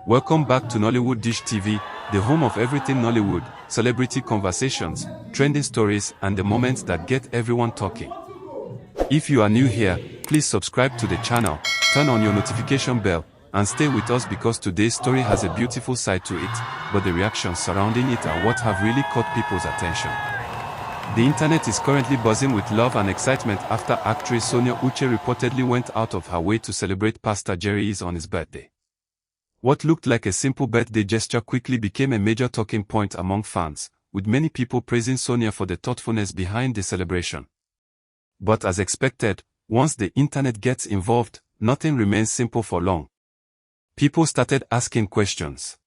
Welcome back to Nollywood Dish TV, the home of everything Nollywood, celebrity conversations, trending stories, and the moments that get everyone talking. If you are new here, please subscribe to the channel, turn on your notification bell, and stay with us because today's story has a beautiful side to it, but the reactions surrounding it are what have really caught people's attention. The internet is currently buzzing with love and excitement after actress Sonia Uche reportedly went out of her way to celebrate Pastor Jerry Eze on his birthday. What looked like a simple birthday gesture quickly became a major talking point among fans, with many people praising Sonia for the thoughtfulness behind the celebration. But as expected, once the internet gets involved, nothing remains simple for long. People started asking questions.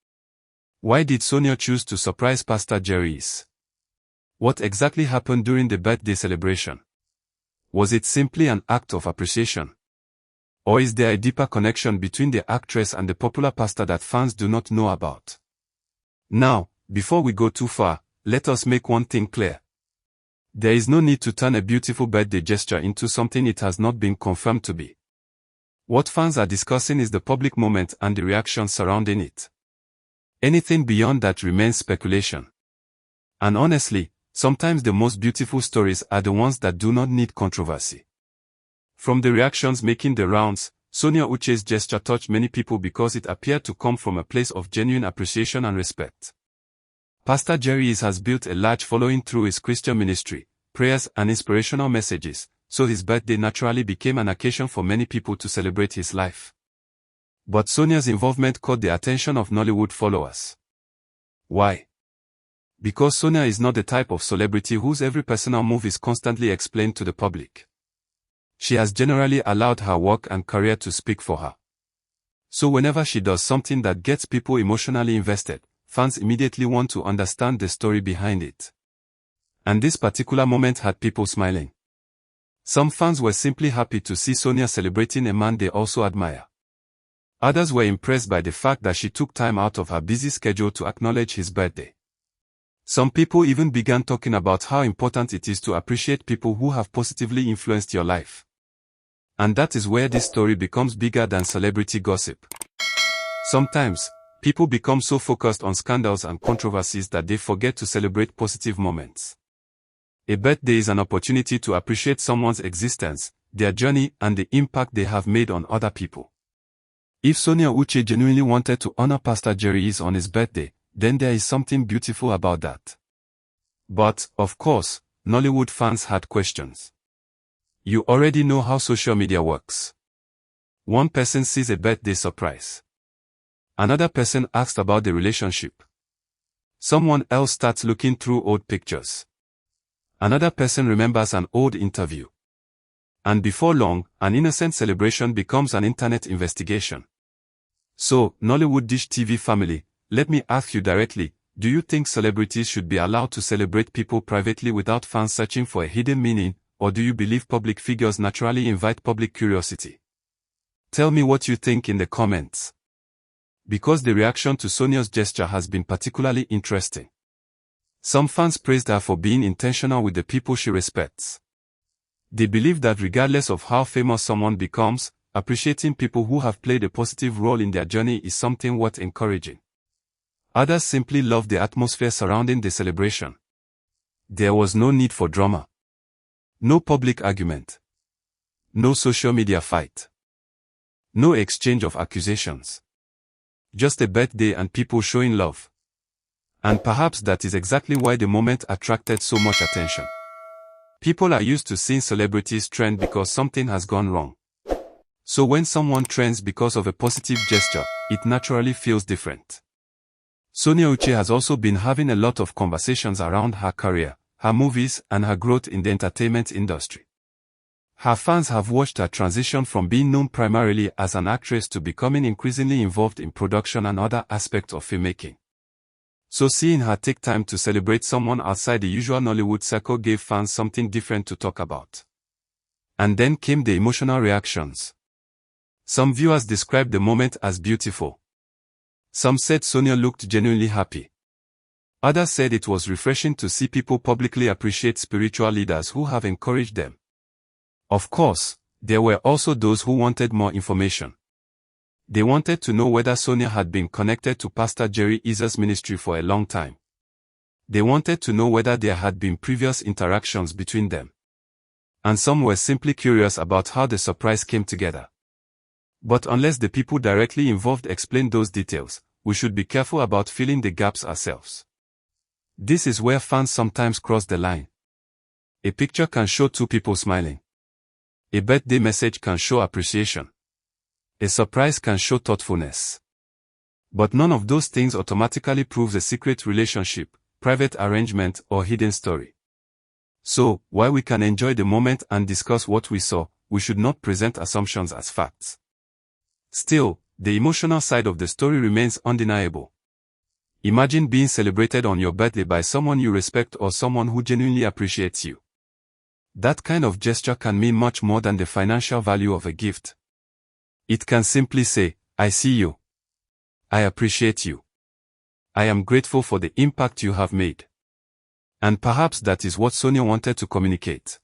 Why did Sonia choose to surprise Pastor Jerry Eze? What exactly happened during the birthday celebration? Was it simply an act of appreciation? Or is there a deeper connection between the actress and the popular pastor that fans do not know about? Now, before we go too far, let us make one thing clear. There is no need to turn a beautiful birthday gesture into something it has not been confirmed to be. What fans are discussing is the public moment and the reactions surrounding it. Anything beyond that remains speculation. And honestly, sometimes the most beautiful stories are the ones that do not need controversy. From the reactions making the rounds, Sonia Uche's gesture touched many people because it appeared to come from a place of genuine appreciation and respect. Pastor Jerry Eze has built a large following through his Christian ministry, prayers and inspirational messages, so his birthday naturally became an occasion for many people to celebrate his life. But Sonia's involvement caught the attention of Nollywood followers. Why? Because Sonia is not the type of celebrity whose every personal move is constantly explained to the public. She has generally allowed her work and career to speak for her. So whenever she does something that gets people emotionally invested, fans immediately want to understand the story behind it. And this particular moment had people smiling. Some fans were simply happy to see Sonia celebrating a man they also admire. Others were impressed by the fact that she took time out of her busy schedule to acknowledge his birthday. Some people even began talking about how important it is to appreciate people who have positively influenced your life. And that is where this story becomes bigger than celebrity gossip. Sometimes, people become so focused on scandals and controversies that they forget to celebrate positive moments. A birthday is an opportunity to appreciate someone's existence, their journey, and the impact they have made on other people. If Sonia Uche genuinely wanted to honor Pastor Jerry Eze on his birthday, then there is something beautiful about that. But, of course, Nollywood fans had questions. You already know how social media works. One person sees a birthday surprise. Another person asks about the relationship. Someone else starts looking through old pictures. Another person remembers an old interview. And before long, an innocent celebration becomes an internet investigation. So, Nollywood Dish TV family, let me ask you directly, do you think celebrities should be allowed to celebrate people privately without fans searching for a hidden meaning, or do you believe public figures naturally invite public curiosity? Tell me what you think in the comments. Because the reaction to Sonia's gesture has been particularly interesting. Some fans praised her for being intentional with the people she respects. They believe that regardless of how famous someone becomes, appreciating people who have played a positive role in their journey is something worth encouraging. Others simply loved the atmosphere surrounding the celebration. There was no need for drama. No public argument. No social media fight. No exchange of accusations. Just a birthday and people showing love. And perhaps that is exactly why the moment attracted so much attention. People are used to seeing celebrities trend because something has gone wrong. So when someone trends because of a positive gesture, it naturally feels different. Sonia Uche has also been having a lot of conversations around her career, her movies, and her growth in the entertainment industry. Her fans have watched her transition from being known primarily as an actress to becoming increasingly involved in production and other aspects of filmmaking. So seeing her take time to celebrate someone outside the usual Nollywood circle gave fans something different to talk about. And then came the emotional reactions. Some viewers described the moment as beautiful. Some said Sonia looked genuinely happy. Others said it was refreshing to see people publicly appreciate spiritual leaders who have encouraged them. Of course, there were also those who wanted more information. They wanted to know whether Sonia had been connected to Pastor Jerry Eze's ministry for a long time. They wanted to know whether there had been previous interactions between them. And some were simply curious about how the surprise came together. But unless the people directly involved explain those details, we should be careful about filling the gaps ourselves. This is where fans sometimes cross the line. A picture can show two people smiling. A birthday message can show appreciation. A surprise can show thoughtfulness. But none of those things automatically proves a secret relationship, private arrangement, or hidden story. So, while we can enjoy the moment and discuss what we saw, we should not present assumptions as facts. Still, the emotional side of the story remains undeniable. Imagine being celebrated on your birthday by someone you respect or someone who genuinely appreciates you. That kind of gesture can mean much more than the financial value of a gift. It can simply say, "I see you. I appreciate you. I am grateful for the impact you have made." And perhaps that is what Sonia wanted to communicate.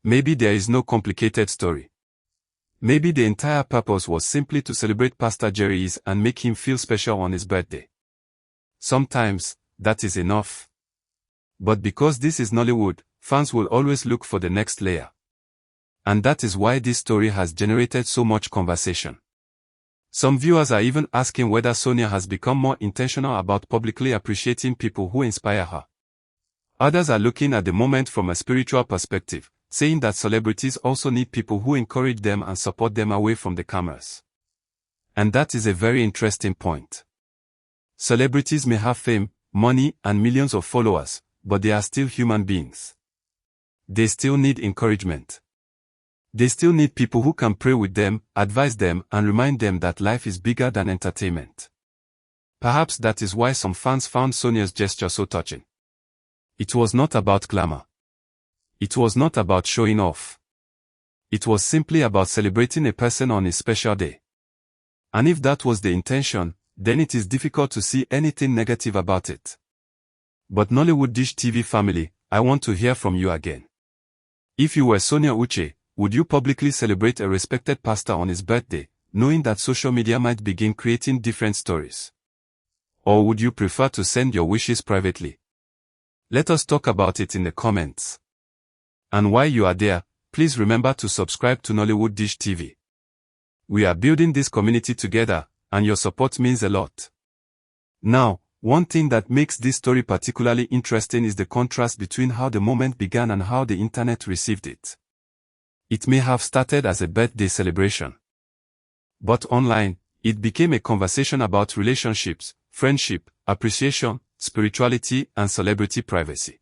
Maybe there is no complicated story. Maybe the entire purpose was simply to celebrate Pastor Jerry Eze and make him feel special on his birthday. Sometimes, that is enough. But because this is Nollywood, fans will always look for the next layer. And that is why this story has generated so much conversation. Some viewers are even asking whether Sonia has become more intentional about publicly appreciating people who inspire her. Others are looking at the moment from a spiritual perspective, saying that celebrities also need people who encourage them and support them away from the cameras. And that is a very interesting point. Celebrities may have fame, money, and millions of followers, but they are still human beings. They still need encouragement. They still need people who can pray with them, advise them, and remind them that life is bigger than entertainment. Perhaps that is why some fans found Sonia's gesture so touching. It was not about glamour. It was not about showing off. It was simply about celebrating a person on his special day. And if that was the intention, then it is difficult to see anything negative about it. But Nollywood Dish TV family, I want to hear from you again. If you were Sonia Uche, would you publicly celebrate a respected pastor on his birthday, knowing that social media might begin creating different stories? Or would you prefer to send your wishes privately? Let us talk about it in the comments. And while you are there, please remember to subscribe to Nollywood Dish TV. We are building this community together, and your support means a lot. Now, one thing that makes this story particularly interesting is the contrast between how the moment began and how the internet received it. It may have started as a birthday celebration. But online, it became a conversation about relationships, friendship, appreciation, spirituality, and celebrity privacy.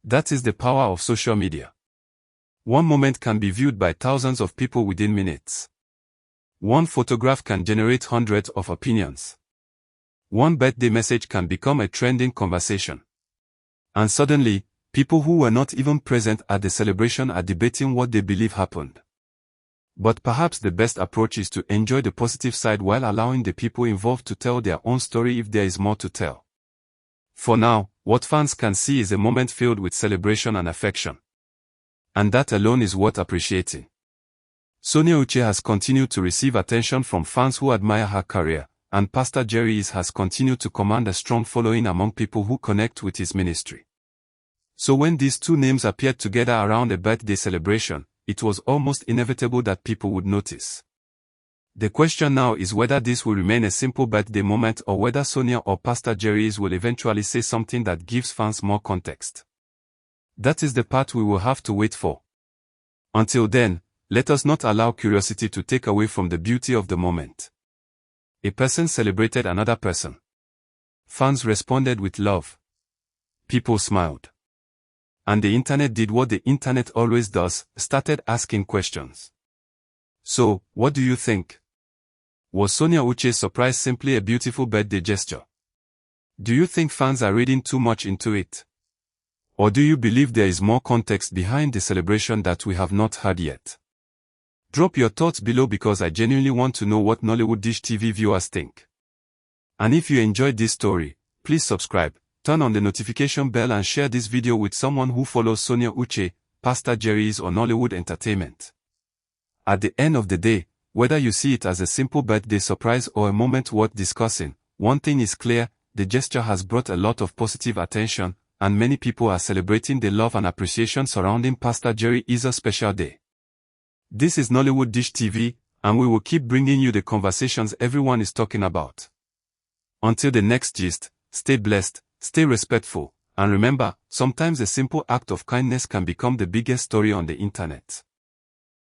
That is the power of social media. One moment can be viewed by thousands of people within minutes. One photograph can generate hundreds of opinions. One birthday message can become a trending conversation. And suddenly, people who were not even present at the celebration are debating what they believe happened. But perhaps the best approach is to enjoy the positive side while allowing the people involved to tell their own story if there is more to tell. For now, what fans can see is a moment filled with celebration and affection. And that alone is worth appreciating. Sonia Uche has continued to receive attention from fans who admire her career, and Pastor Jerry Eze has continued to command a strong following among people who connect with his ministry. So when these two names appeared together around a birthday celebration, it was almost inevitable that people would notice. The question now is whether this will remain a simple birthday moment or whether Sonia or Pastor Jerry Eze will eventually say something that gives fans more context. That is the part we will have to wait for. Until then, let us not allow curiosity to take away from the beauty of the moment. A person celebrated another person. Fans responded with love. People smiled. And the internet did what the internet always does, started asking questions. So, what do you think? Was Sonia Uche's surprise simply a beautiful birthday gesture? Do you think fans are reading too much into it? Or do you believe there is more context behind the celebration that we have not heard yet? Drop your thoughts below because I genuinely want to know what Nollywood Dish TV viewers think. And if you enjoyed this story, please subscribe, turn on the notification bell and share this video with someone who follows Sonia Uche, Pastor Jerry Eze or Nollywood Entertainment. At the end of the day, Whether you see it as a simple birthday surprise or a moment worth discussing, one thing is clear, the gesture has brought a lot of positive attention, and many people are celebrating the love and appreciation surrounding Pastor Jerry Eze's special day. This is Nollywood Dish TV, and we will keep bringing you the conversations everyone is talking about. Until the next gist, stay blessed, stay respectful, and remember, sometimes a simple act of kindness can become the biggest story on the internet.